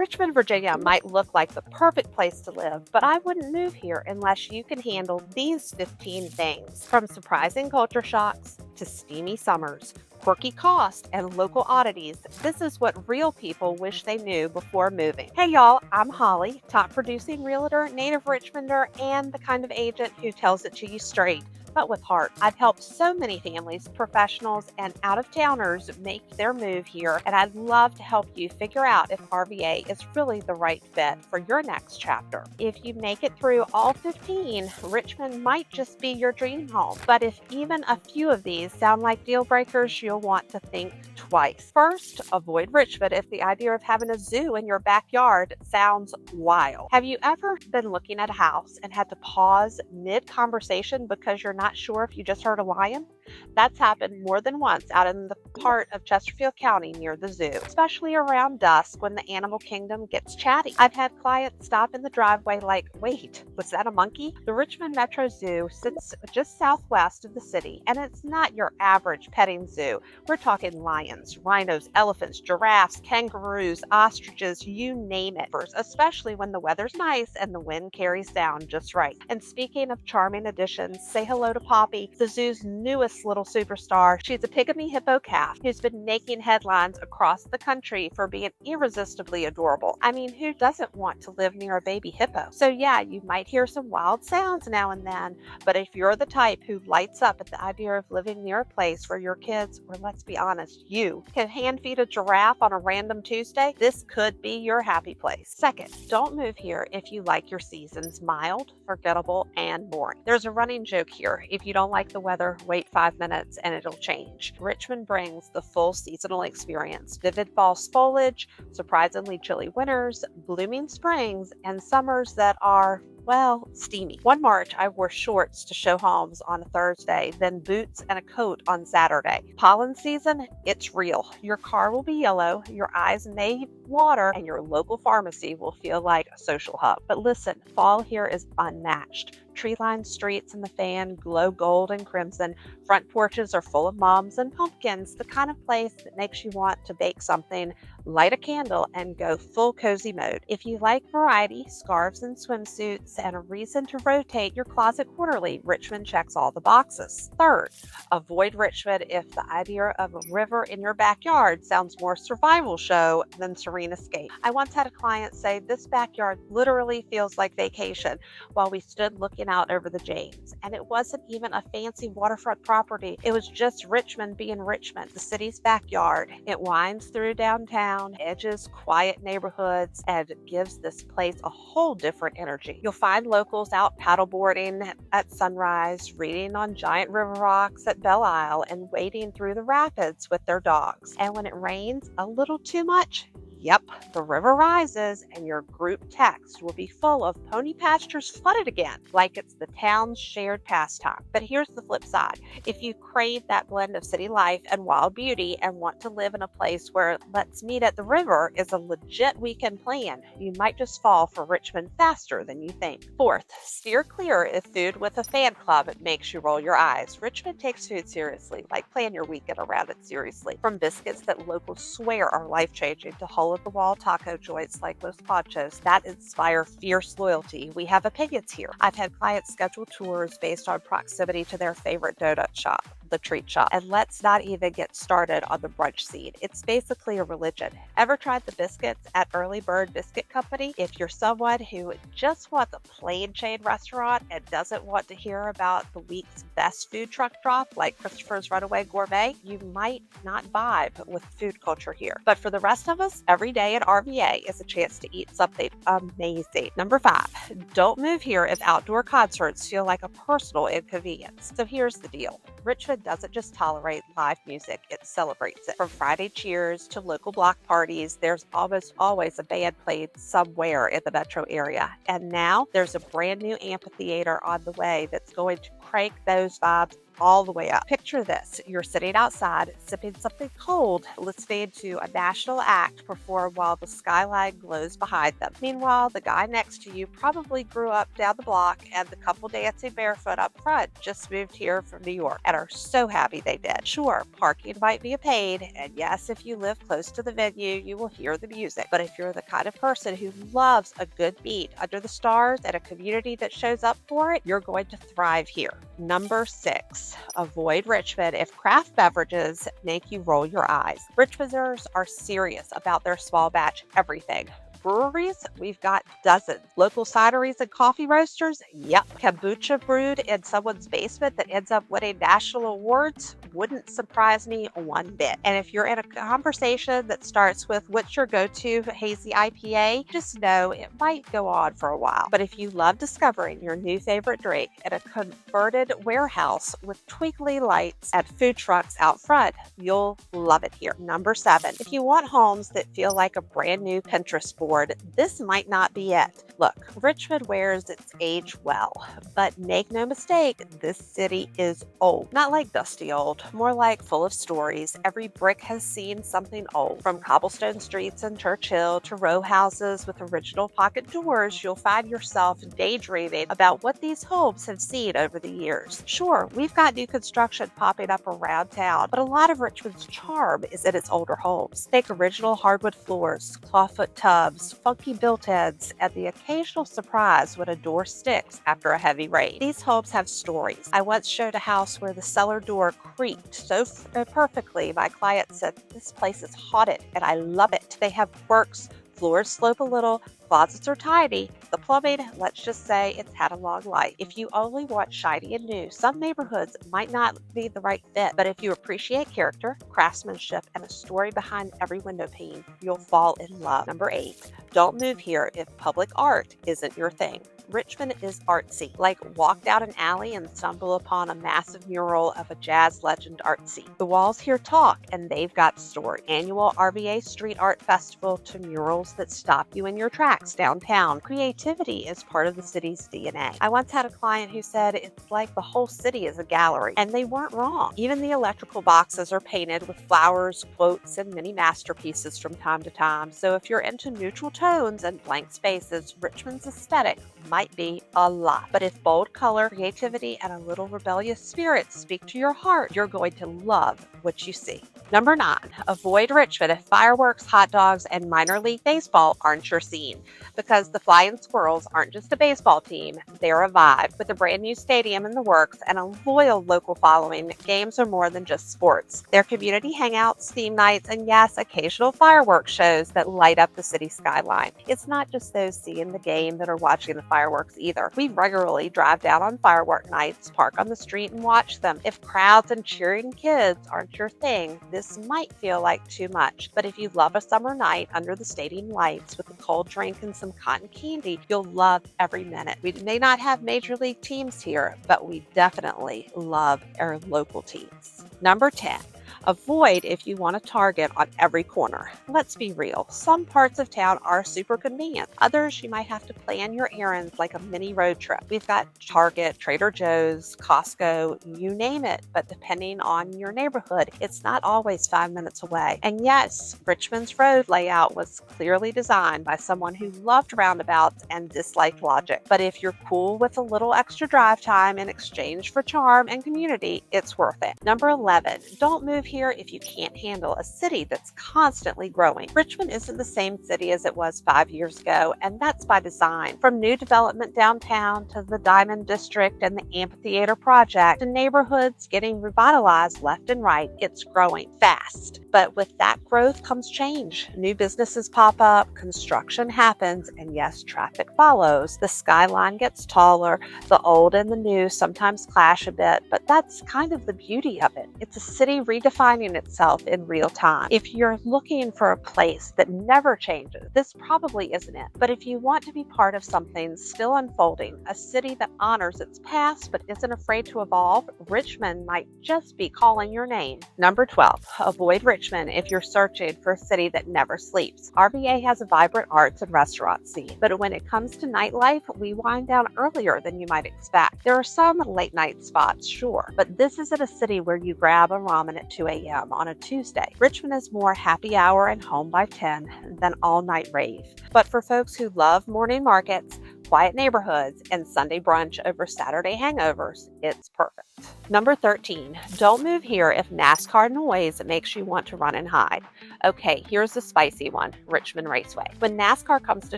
Richmond, Virginia might look like the perfect place to live, but I wouldn't move here unless you can handle these 15 things. From surprising culture shocks to steamy summers, quirky cost, and local oddities, this is what real people wish they knew before moving. Hey y'all, I'm Holly, top producing realtor, native Richmonder, and the kind of agent who tells it to you straight, but with heart. I've helped so many families, professionals, and out-of-towners make their move here, and I'd love to help you figure out if RVA is really the right fit for your next chapter. If you make it through all 15, Richmond might just be your dream home. But if even a few of these sound like deal breakers, you'll want to think twice. First, avoid Richmond if the idea of having a zoo in your backyard sounds wild. Have you ever been looking at a house and had to pause mid-conversation because you're not sure if you just heard a lion? That's happened more than once out in the part of Chesterfield County near the zoo, especially around dusk when the animal kingdom gets chatty. I've had clients stop in the driveway like, wait, was that a monkey? The Richmond Metro Zoo sits just southwest of the city, and it's not your average petting zoo. We're talking lions, rhinos, elephants, giraffes, kangaroos, ostriches, you name it, especially when the weather's nice and the wind carries down just right. And speaking of charming additions, say hello to Poppy, the zoo's newest little superstar. She's a pygmy hippo calf who's been making headlines across the country for being irresistibly adorable. I mean, who doesn't want to live near a baby hippo? So yeah, you might hear some wild sounds now and then, but if you're the type who lights up at the idea of living near a place where your kids, or let's be honest, you can hand feed a giraffe on a random Tuesday, this could be your happy place. Second, don't move here if you like your seasons mild, forgettable, and boring. There's a running joke here. If you don't like the weather, wait 5 minutes and it'll change. Richmond brings the full seasonal experience. Vivid fall foliage, surprisingly chilly winters, blooming springs, and summers that are, well, steamy. One March, I wore shorts to show homes on a Thursday, then boots and a coat on Saturday. Pollen season, it's real. Your car will be yellow, your eyes may water, and your local pharmacy will feel like a social hub. But listen, fall here is unmatched. Tree-lined streets in the fan glow gold and crimson. Front porches are full of mums and pumpkins, the kind of place that makes you want to bake something, light a candle, and go full cozy mode. If you like variety, scarves and swimsuits, and a reason to rotate your closet quarterly, Richmond checks all the boxes. Third, avoid Richmond if the idea of a river in your backyard sounds more survival show than serene escape. I once had a client say, this backyard literally feels like vacation, while we stood looking out over the James. And it wasn't even a fancy waterfront property. It was just Richmond being Richmond, the city's backyard. It winds through downtown, edges quiet neighborhoods, and gives this place a whole different energy. You'll find locals out paddleboarding at sunrise, reading on giant river rocks at Belle Isle, and wading through the rapids with their dogs. And when it rains a little too much, yep, the river rises and your group text will be full of pony pastures flooded again, like it's the town's shared pastime. But here's the flip side. If you crave that blend of city life and wild beauty and want to live in a place where let's meet at the river is a legit weekend plan, you might just fall for Richmond faster than you think. Fourth, steer clear if food with a fan club makes you roll your eyes. Richmond takes food seriously, like plan your weekend around it seriously. From biscuits that locals swear are life-changing to hole-at-the-wall taco joints like Los Panchos that inspire fierce loyalty, we have opinions here. I've had clients schedule tours based on proximity to their favorite donut shop, the treat shop. And let's not even get started on the brunch scene. It's basically a religion. Ever tried the biscuits at Early Bird Biscuit Company? If you're someone who just wants a plain chain restaurant and doesn't want to hear about the week's best food truck drop like Christopher's Runaway Gourmet, you might not vibe with food culture here. But for the rest of us, every day at RVA is a chance to eat something amazing. Number 5, don't move here if outdoor concerts feel like a personal inconvenience. So here's the deal. Richmond doesn't just tolerate live music, it celebrates it. From Friday cheers to local block parties, there's almost always a band played somewhere in the metro area. And now there's a brand new amphitheater on the way that's going to crank those vibes all the way up. Picture this. You're sitting outside, sipping something cold, listening to a national act perform while the skyline glows behind them. Meanwhile, the guy next to you probably grew up down the block, and the couple dancing barefoot up front just moved here from New York and are so happy they did. Sure, parking might be a pain, and yes, if you live close to the venue, you will hear the music. But if you're the kind of person who loves a good beat under the stars and a community that shows up for it, you're going to thrive here. Number 6, avoid Richmond if craft beverages make you roll your eyes. Richmonders are serious about their small batch everything. Breweries, we've got dozens. Local cideries and coffee roasters, yep. Kombucha brewed in someone's basement that ends up winning national awards wouldn't surprise me one bit. And if you're in a conversation that starts with what's your go-to hazy IPA, just know it might go on for a while. But if you love discovering your new favorite drink in a converted warehouse with twinkly lights and food trucks out front, you'll love it here. Number 7, if you want homes that feel like a brand new Pinterest board, this might not be it. Look, Richmond wears its age well, but make no mistake, this city is old. Not like dusty old, more like full of stories. Every brick has seen something old. From cobblestone streets in Churchill to row houses with original pocket doors, you'll find yourself daydreaming about what these homes have seen over the years. Sure, we've got new construction popping up around town, but a lot of Richmond's charm is in its older homes. Think original hardwood floors, clawfoot tubs, funky built-ins, and the occasional surprise when a door sticks after a heavy rain. These homes have stories. I once showed a house where the cellar door creaked so perfectly, my client said, "This place is haunted, and I love it." They have quirks. Floors slope a little, closets are tiny. The plumbing, let's just say it's had a long life. If you only want shiny and new, some neighborhoods might not be the right fit. But if you appreciate character, craftsmanship, and a story behind every window pane, you'll fall in love. Number 8, don't move here if public art isn't your thing. Richmond is artsy. Like walk down an alley and stumble upon a massive mural of a jazz legend art scene. The walls here talk, and they've got story. Annual RVA Street Art Festival to murals that stop you in your tracks downtown. Creativity is part of the city's DNA. I once had a client who said it's like the whole city is a gallery, and they weren't wrong. Even the electrical boxes are painted with flowers, quotes, and mini masterpieces from time to time. So if you're into neutral tones and blank spaces, Richmond's aesthetic might be a lot. But if bold color, creativity, and a little rebellious spirit speak to your heart, you're going to love what you see. Number 9, avoid Richmond if fireworks, hot dogs, and minor league baseball aren't your scene. Because the Flying Squirrels aren't just a baseball team, they're a vibe. With a brand new stadium in the works and a loyal local following, games are more than just sports. They're community hangouts, theme nights, and yes, occasional fireworks shows that light up the city skyline. It's not just those seeing the game that are watching the fireworks either. We regularly drive down on firework nights, park on the street, and watch them. If crowds and cheering kids aren't your thing, this might feel like too much. But if you love a summer night under the stadium lights with a cold drink and some cotton candy, you'll love every minute. We may not have major league teams here, but we definitely love our local teams. Number 10. Avoid if you want a Target on every corner. Let's be real. Some parts of town are super convenient. Others, you might have to plan your errands like a mini road trip. We've got Target, Trader Joe's, Costco, you name it. But depending on your neighborhood, it's not always 5 minutes away. And yes, Richmond's road layout was clearly designed by someone who loved roundabouts and disliked logic. But if you're cool with a little extra drive time in exchange for charm and community, it's worth it. Number 11, don't move here if you can't handle a city that's constantly growing. Richmond isn't the same city as it was 5 years ago, and that's by design. From new development downtown to the Diamond District and the Amphitheater project to neighborhoods getting revitalized left and right, it's growing fast. But with that growth comes change. New businesses pop up, construction happens, and yes, traffic follows. The skyline gets taller, the old and the new sometimes clash a bit, but that's kind of the beauty of it. It's a city redefined redefining itself in real time. If you're looking for a place that never changes, this probably isn't it. But if you want to be part of something still unfolding, a city that honors its past but isn't afraid to evolve, Richmond might just be calling your name. Number 12, avoid Richmond if you're searching for a city that never sleeps. RVA has a vibrant arts and restaurant scene, but when it comes to nightlife, we wind down earlier than you might expect. There are some late night spots, sure, but this isn't a city where you grab a ramen at 2 a.m. on a Tuesday. Richmond is more happy hour and home by 10 than all night rave. But for folks who love morning markets, quiet neighborhoods, and Sunday brunch over Saturday hangovers, it's perfect. Number 13, don't move here if NASCAR noise makes you want to run and hide. Okay, here's the spicy one, Richmond Raceway. When NASCAR comes to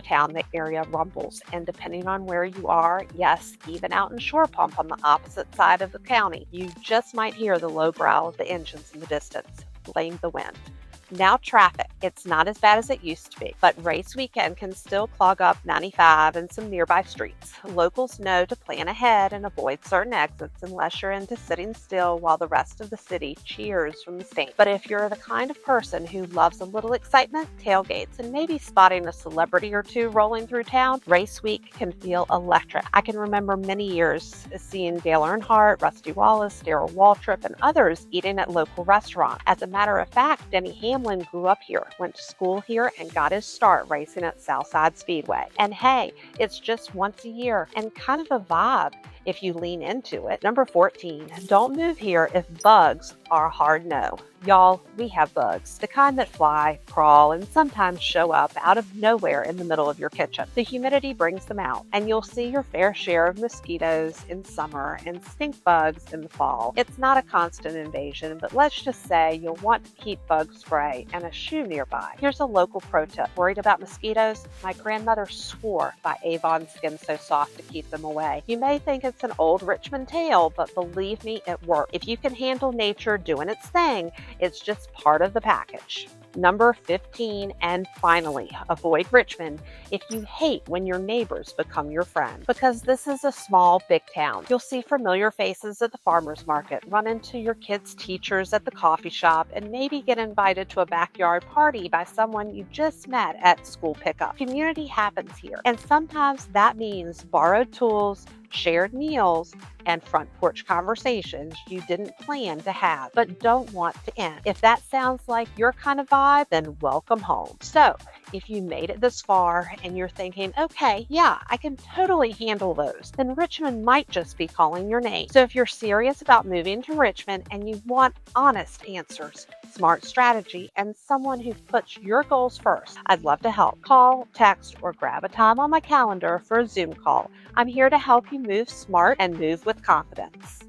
town, the area rumbles, and depending on where you are, yes, even out in Shore Pump on the opposite side of the county, you just might hear the low growl of the engines in the distance. Blame the wind. Now traffic, it's not as bad as it used to be, but race weekend can still clog up 95 and some nearby streets. Locals know to plan ahead and avoid certain exits unless you're into sitting still while the rest of the city cheers from the stands. But if you're the kind of person who loves a little excitement, tailgates, and maybe spotting a celebrity or two rolling through town, race week can feel electric. I can remember many years seeing Dale Earnhardt, Rusty Wallace, Darrell Waltrip, and others eating at local restaurants. As a matter of fact, Denny Hamlin grew up here, went to school here, and got his start racing at Southside Speedway. And hey, it's just once a year and kind of a vibe if you lean into it. Number 14, don't move here if bugs are a hard no. Y'all, we have bugs, the kind that fly, crawl, and sometimes show up out of nowhere in the middle of your kitchen. The humidity brings them out, and you'll see your fair share of mosquitoes in summer and stink bugs in the fall. It's not a constant invasion, but let's just say you'll want to keep bug spray and a shoe nearby. Here's a local pro tip. Worried about mosquitoes? My grandmother swore by Avon Skin So Soft to keep them away. You may think it's an old Richmond tale, but believe me, it works. If you can handle nature doing its thing, it's just part of the package. Number 15, and finally, avoid Richmond if you hate when your neighbors become your friend. Because this is a small, big town. You'll see familiar faces at the farmer's market, run into your kids' teachers at the coffee shop, and maybe get invited to a backyard party by someone you just met at school pickup. Community happens here, and sometimes that means borrowed tools, shared meals, and front porch conversations you didn't plan to have but don't want to end. If that sounds like your kind of vibe, then welcome home. So, if you made it this far and you're thinking, okay, yeah, I can totally handle those, then Richmond might just be calling your name. So if you're serious about moving to Richmond and you want honest answers, smart strategy, and someone who puts your goals first, I'd love to help. Call, text, or grab a time on my calendar for a Zoom call. I'm here to help you move smart and move with confidence.